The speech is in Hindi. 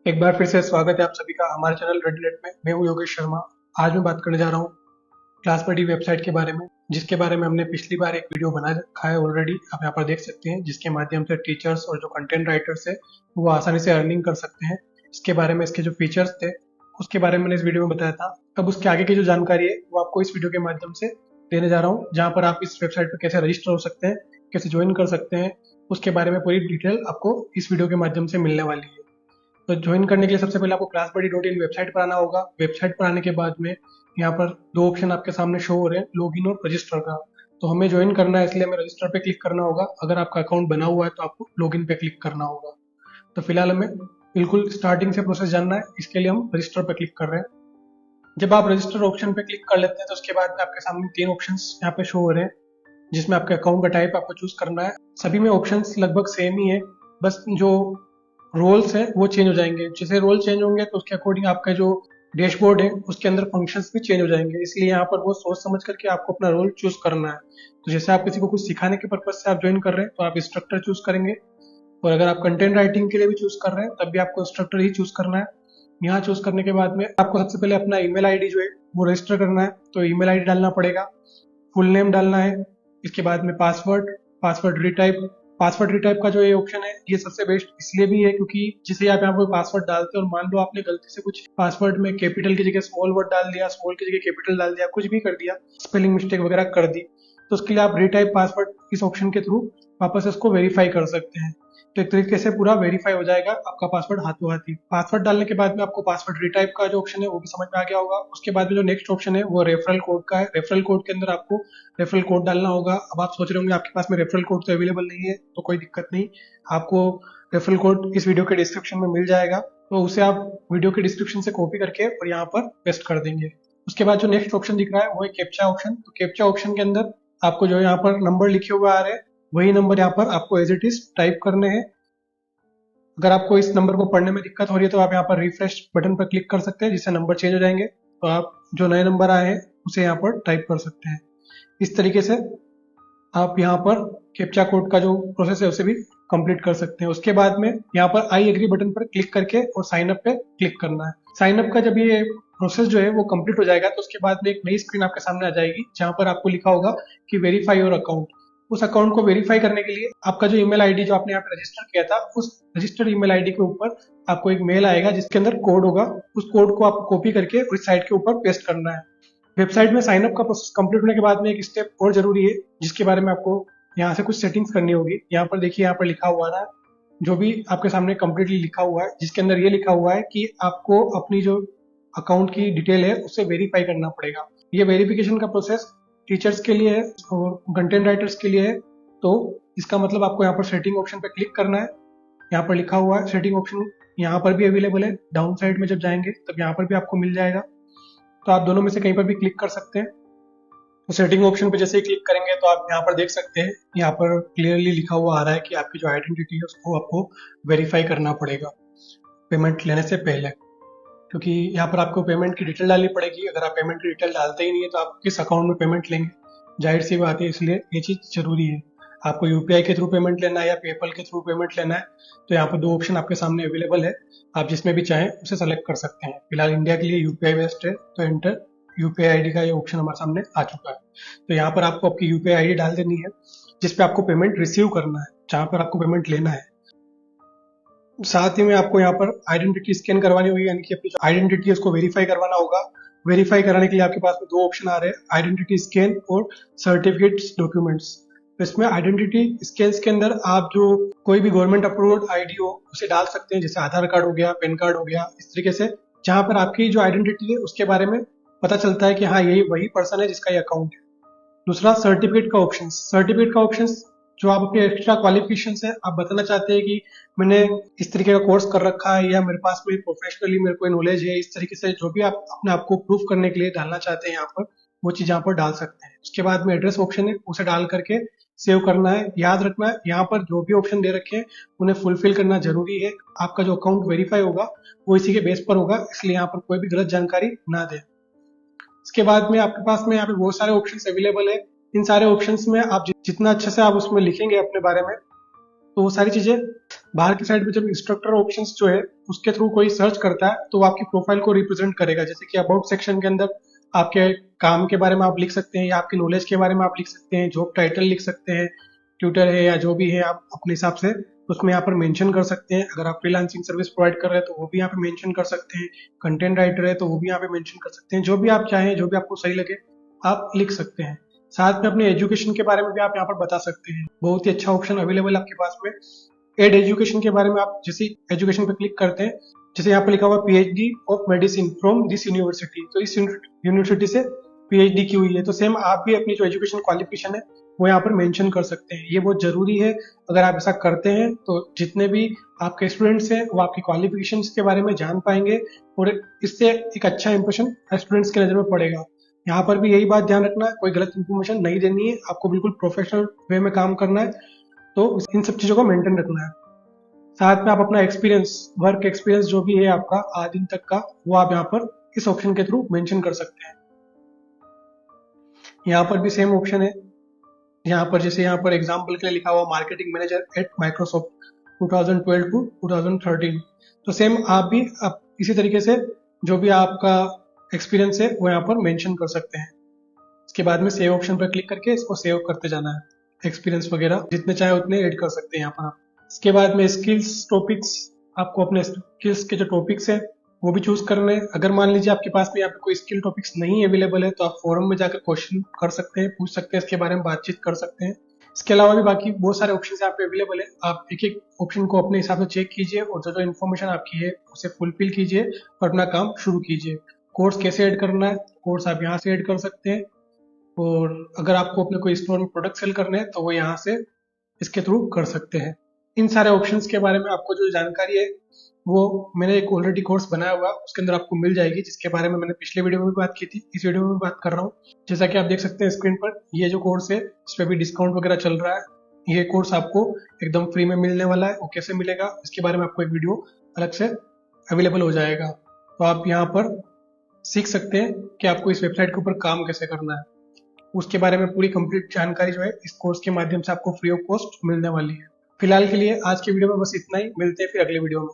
एक बार फिर से स्वागत है आप सभी का हमारे चैनल रेडिलेट में। मैं हूं योगेश शर्मा। आज मैं बात करने जा रहा हूं क्लास बडी वेबसाइट के बारे में, जिसके बारे में हमने पिछली बार एक वीडियो बना रखा है ऑलरेडी। आप यहाँ पर देख सकते हैं, जिसके माध्यम से टीचर्स और जो कंटेंट राइटर्स है वो आसानी से अर्निंग कर सकते हैं। इसके बारे में, इसके जो फीचर्स थे उसके बारे में मैंने इस वीडियो में बताया था। अब उसके आगे की जो जानकारी है वो आपको इस वीडियो के माध्यम से देने जा रहा हूँ, जहाँ पर आप इस वेबसाइट पर कैसे रजिस्टर हो सकते हैं, कैसे ज्वाइन कर सकते हैं, उसके बारे में पूरी डिटेल आपको इस वीडियो के माध्यम से मिलने वाली है। तो ज्वाइन करने के लिए सबसे पहले आपको classbuddy.in वेबसाइट पर आना होगा। वेबसाइट पर आने के बाद में यहाँ पर दो ऑप्शन आपके सामने शो हो रहे हैं, लॉगिन और रजिस्टर का। तो हमें ज्वाइन करना है, इसलिए हमें रजिस्टर पे क्लिक करना होगा। अगर आपका अकाउंट बना हुआ है तो आपको लॉगिन पे क्लिक करना होगा। तो फिलहाल हमें बिल्कुल स्टार्टिंग से प्रोसेस जानना है, इसके लिए हम रजिस्टर पे क्लिक कर रहे हैं। जब आप रजिस्टर ऑप्शन पे क्लिक कर लेते हैं तो उसके बाद में आपके सामने तीन ऑप्शन यहाँ पे शो हो रहे हैं, जिसमें आपके अकाउंट का टाइप आपको चूज करना है। सभी में ऑप्शंस लगभग सेम ही है, बस जो रोल्स है वो चेंज हो जाएंगे। जैसे रोल चेंज होंगे तो उसके अकॉर्डिंग आपका जो डैशबोर्ड है उसके अंदर फंक्शंस भी चेंज हो जाएंगे। इसलिए यहाँ पर वो सोच समझ करके आपको अपना रोल चूज करना है। तो जैसे आप किसी को कुछ सिखाने के पर्पज से आप ज्वाइन कर रहे हैं तो आप इंस्ट्रक्टर चूज करेंगे, और अगर आप कंटेंट राइटिंग के लिए भी चूज कर रहे हैं तब भी आपको इंस्ट्रक्टर ही चूज करना है। यहाँ चूज करने के बाद में आपको सबसे पहले अपना ईमेल आईडी जो है वो रजिस्टर करना है। तो ईमेल आईडी डालना पड़ेगा, फुल नेम डालना है, इसके बाद में पासवर्ड, पासवर्ड रिटाइप का जो ये ऑप्शन है ये सबसे बेस्ट इसलिए भी है क्योंकि जिसे आप यहाँ पर पासवर्ड डालते हैं और मान लो आपने गलती से कुछ पासवर्ड में कैपिटल की जगह स्मॉल वर्ड डाल दिया, स्मॉल की जगह कैपिटल डाल दिया, कुछ भी कर दिया, स्पेलिंग मिस्टेक वगैरह कर दी, तो उसके लिए आप रिटाइप पासवर्ड इस ऑप्शन के थ्रू वापस इसको वेरीफाई कर सकते हैं। तो एक तरीके से पूरा वेरीफाई हो जाएगा आपका पासवर्ड हाथों हाथ ही। पासवर्ड डालने के बाद में आपको पासवर्ड रिटाइप का जो ऑप्शन है वो भी समझ में आ गया होगा। उसके बाद में जो नेक्स्ट ऑप्शन है वो रेफरल कोड का है। रेफरल कोड के अंदर आपको रेफरल कोड डालना होगा। अब आप सोच रहे होंगे आपके पास में रेफरल कोड तो अवेलेबल नहीं है, तो कोई दिक्कत नहीं, आपको रेफरल कोड इस वीडियो के डिस्क्रिप्शन में मिल जाएगा। तो उसे आप वीडियो के डिस्क्रिप्शन से कॉपी करके और यहाँ पर पेस्ट कर देंगे। उसके बाद जो नेक्स्ट ऑप्शन दिख रहा है वो है कैप्चा ऑप्शन। तो कैप्चा ऑप्शन के अंदर आपको जो यहाँ पर नंबर लिखे हुए आ रहे हैं वही नंबर यहाँ पर आपको एज इट इज टाइप करने हैं। अगर आपको इस नंबर को पढ़ने में दिक्कत हो रही है तो आप यहाँ पर रिफ्रेश बटन पर क्लिक कर सकते हैं, जिससे नंबर चेंज हो जाएंगे। तो आप जो नए नंबर आए हैं उसे यहाँ पर टाइप कर सकते हैं। इस तरीके से आप यहाँ पर कैप्चा कोड का जो प्रोसेस है उसे भी कंप्लीट कर सकते हैं। उसके बाद में यहाँ पर आई एग्री बटन पर क्लिक करके और साइन अप पे क्लिक करना है। साइन अप का जब ये प्रोसेस जो है वो कंप्लीट हो जाएगा तो उसके बाद में एक नई स्क्रीन आपके सामने आ जाएगी, जहां पर आपको लिखा होगा कि वेरीफाई योर अकाउंट। उस अकाउंट को वेरीफाई करने के लिए आपका जो ईमेल आईडी जो आपने यहाँ पे रजिस्टर किया था, उस रजिस्टर्ड ईमेल आईडी के ऊपर आपको एक मेल आएगा जिसके अंदर कोड होगा। उस कोड को आपको कॉपी करके उस साइट के ऊपर पेस्ट करना है। वेबसाइट में साइन अप का प्रोसेस कंप्लीट होने के बाद में एक स्टेप और जरूरी है, जिसके बारे में आपको यहाँ से कुछ सेटिंग्स करनी होगी। यहाँ पर देखिए, यहाँ पर लिखा हुआ ना, जो भी आपके सामने कंप्लीटली लिखा हुआ है, जिसके अंदर ये लिखा हुआ है कि आपको अपनी जो अकाउंट की डिटेल है उसे वेरीफाई करना पड़ेगा। ये वेरिफिकेशन का प्रोसेस टीचर्स के लिए है और कंटेंट राइटर्स के लिए है। तो इसका मतलब आपको यहाँ पर सेटिंग ऑप्शन पर क्लिक करना है। यहाँ पर लिखा हुआ है सेटिंग ऑप्शन, यहाँ पर भी अवेलेबल है। डाउन साइड में जब जाएंगे तब यहाँ पर भी आपको मिल जाएगा। तो आप दोनों में से कहीं पर भी क्लिक कर सकते हैं। तो सेटिंग ऑप्शन पे जैसे ही क्लिक करेंगे तो आप यहाँ पर देख सकते हैं, यहाँ पर क्लियरली लिखा हुआ आ रहा है कि आपकी जो आइडेंटिटी है उसको आपको वेरीफाई करना पड़ेगा पेमेंट लेने से पहले, क्योंकि यहाँ पर आपको पेमेंट की डिटेल डालनी पड़ेगी। अगर आप पेमेंट की डिटेल डालते ही नहीं है तो आप किस अकाउंट में पेमेंट लेंगे, जाहिर सी बात है। इसलिए ये चीज़ जरूरी है। आपको यूपीआई के थ्रू पेमेंट लेना है या पेपल के थ्रू पेमेंट लेना है, तो यहाँ पर दो ऑप्शन आपके सामने अवेलेबल है। आप जिसमें भी चाहें उसे सेलेक्ट कर सकते हैं। फिलहाल इंडिया के लिए यूपीआई बेस्ट है, तो एंटर यूपीआई आईडी का ये ऑप्शन हमारे सामने आ चुका है। तो यहाँ पर आपको आपकी यूपीआई आईडी डाल देनी है जिसपे आपको पेमेंट रिसीव करना है, जहाँ पर आपको पेमेंट लेना है। साथ ही में आपको यहाँ पर आइडेंटिटी स्कैन करवानी होगी, यानी कि अपनी जो आइडेंटिटी है उसको वेरीफाई करवाना होगा। वेरीफाई कराने के लिए आपके पास में दो ऑप्शन आ रहे हैं, आइडेंटिटी स्कैन और सर्टिफिकेट्स डॉक्यूमेंट्स। तो इसमें आइडेंटिटी स्कैन के अंदर आप जो कोई भी गवर्नमेंट अप्रूव्ड आईडी हो उसे डाल सकते हैं, जैसे आधार कार्ड हो गया, पैन कार्ड हो गया, इस तरीके से, जहां पर आपकी जो आइडेंटिटी है उसके बारे में पता चलता है कि हाँ यही वही पर्सन है जिसका ये अकाउंट है। दूसरा सर्टिफिकेट का ऑप्शन जो आप अपने एक्स्ट्रा क्वालिफिकेशन है, आप बताना चाहते हैं कि मैंने इस तरीके का कोर्स कर रखा है या मेरे पास में प्रोफेशनली मेरे को नॉलेज है, इस तरीके से जो भी आप अपने आप को प्रूफ करने के लिए डालना चाहते हैं यहाँ पर, वो चीज यहाँ पर डाल सकते हैं। उसके बाद में एड्रेस ऑप्शन है, उसे डाल करके सेव करना है। याद रखना है यहाँ पर जो भी ऑप्शन दे रखे हैं उन्हें फुलफिल करना जरूरी है। आपका जो अकाउंट वेरीफाई होगा वो इसी के बेस पर होगा, इसलिए यहाँ पर कोई भी गलत जानकारी ना दे। इसके बाद में आपके पास में यहाँ पे बहुत सारे ऑप्शंस अवेलेबल है। इन सारे ऑप्शंस में आप जितना अच्छे से आप उसमें लिखेंगे अपने बारे में, तो वो सारी चीज़ें बाहर की साइड में जब इंस्ट्रक्टर ऑप्शंस जो है उसके थ्रू कोई सर्च करता है तो वो आपकी प्रोफाइल को रिप्रेजेंट करेगा। जैसे कि अबाउट सेक्शन के अंदर आपके काम के बारे में आप लिख सकते हैं या आपकी नॉलेज के बारे में आप लिख सकते हैं, जॉब टाइटल लिख सकते हैं, ट्यूटर है या जो भी है आप अपने हिसाब से उसमें यहाँ पर मेंशन कर सकते हैं। अगर आप फ्रीलांसिंग सर्विस प्रोवाइड कर रहे हैं तो वो भी यहाँ पे मेंशन कर सकते हैं। कंटेंट राइटर है तो वो भी यहाँ पे मेंशन कर सकते हैं। जो भी आप चाहें, जो भी आपको सही लगे आप लिख सकते हैं। साथ में अपने एजुकेशन के बारे में भी आप यहाँ पर बता सकते हैं। बहुत ही अच्छा ऑप्शन अवेलेबल है आपके पास में। एड एजुकेशन के बारे में आप जैसे एजुकेशन पे क्लिक करते हैं, जैसे यहाँ पे लिखा हुआ PhD of medicine from this university, तो इस यूनिवर्सिटी से पीएचडी की हुई है। तो सेम आप भी अपनी जो एजुकेशन क्वालिफिकेशन है वो यहाँ पर मेंशन कर सकते हैं। ये बहुत जरूरी है। अगर आप ऐसा करते हैं तो जितने भी आपके स्टूडेंट्स हैं वो आपकी क्वालिफिकेशंस के बारे में जान पाएंगे और इससे एक अच्छा इंप्रेशन स्टूडेंट्स की नजर में पड़ेगा। यहाँ पर भी यही बात ध्यान रखना है, कोई गलत इन्फॉर्मेशन नहीं देनी है, आपको बिल्कुल प्रोफेशनल वे में काम करना है। तो इन सब चीजों को मेंटेन रखना है। साथ में आप अपना एक्सपीरियंस, वर्क एक्सपीरियंस जो भी है आपका आज दिन तक का, वो आप यहाँ पर इस ऑप्शन के थ्रू मेंशन कर सकते हैं। यहाँ पर भी सेम ऑप्शन है। यहाँ पर जैसे यहाँ पर एग्जाम्पल के लिए लिखा हुआ marketing manager at Microsoft 2012 to 2013, तो सेम आप भी इसी तरीके से जो भी आपका एक्सपीरियंस है वो यहाँ पर मेंशन कर सकते हैं। इसके बाद में सेव ऑप्शन पर क्लिक करके इसको सेव करते जाना है। एक्सपीरियंस वगैरह जितने चाहे उतने ऐड कर सकते हैं यहाँ पर आप। इसके बाद में स्किल्स टॉपिक्स, आपको अपने स्किल्स के जो टॉपिक्स हैं वो भी चूज करने हैं। अगर मान लीजिए आपके पास में यहाँ पे कोई स्किल टॉपिक्स नहीं अवेलेबल है तो आप फोरम में जाकर क्वेश्चन कर सकते हैं, पूछ सकते हैं, इसके बारे में बातचीत कर सकते हैं। इसके अलावा भी बाकी बहुत सारे ऑप्शन यहाँ पे अवेलेबल है। आप एक एक ऑप्शन को अपने हिसाब से चेक कीजिए और जो जो इन्फॉर्मेशन आपकी है उसे फुलफिल कीजिए और अपना काम शुरू कीजिए। कोर्स कैसे ऐड करना है, कोर्स आप यहाँ से ऐड कर सकते हैं। और अगर आपको अपने कोई स्टोर में प्रोडक्ट सेल करने हैं तो वो यहाँ से इसके थ्रू कर सकते हैं। इन सारे ऑप्शंस के बारे में आपको जो जानकारी है वो मैंने एक ऑलरेडी कोर्स बनाया हुआ है, उसके अंदर आपको मिल जाएगी, जिसके बारे में मैंने पिछले वीडियो में भी बात की थी, इस वीडियो में भी बात कर रहा हूँ। जैसा कि आप देख सकते हैं स्क्रीन पर, ये जो कोर्स है इस पर भी डिस्काउंट वगैरह चल रहा है। ये कोर्स आपको एकदम फ्री में मिलने वाला है। वो कैसे मिलेगा इसके बारे में आपको एक वीडियो अलग से अवेलेबल हो जाएगा। तो आप यहाँ पर सीख सकते हैं कि आपको इस वेबसाइट के ऊपर काम कैसे करना है। उसके बारे में पूरी कंप्लीट जानकारी जो है इस कोर्स के माध्यम से आपको फ्री ऑफ कॉस्ट मिलने वाली है। फिलहाल के लिए आज की वीडियो में बस इतना ही। मिलते हैं फिर अगले वीडियो में।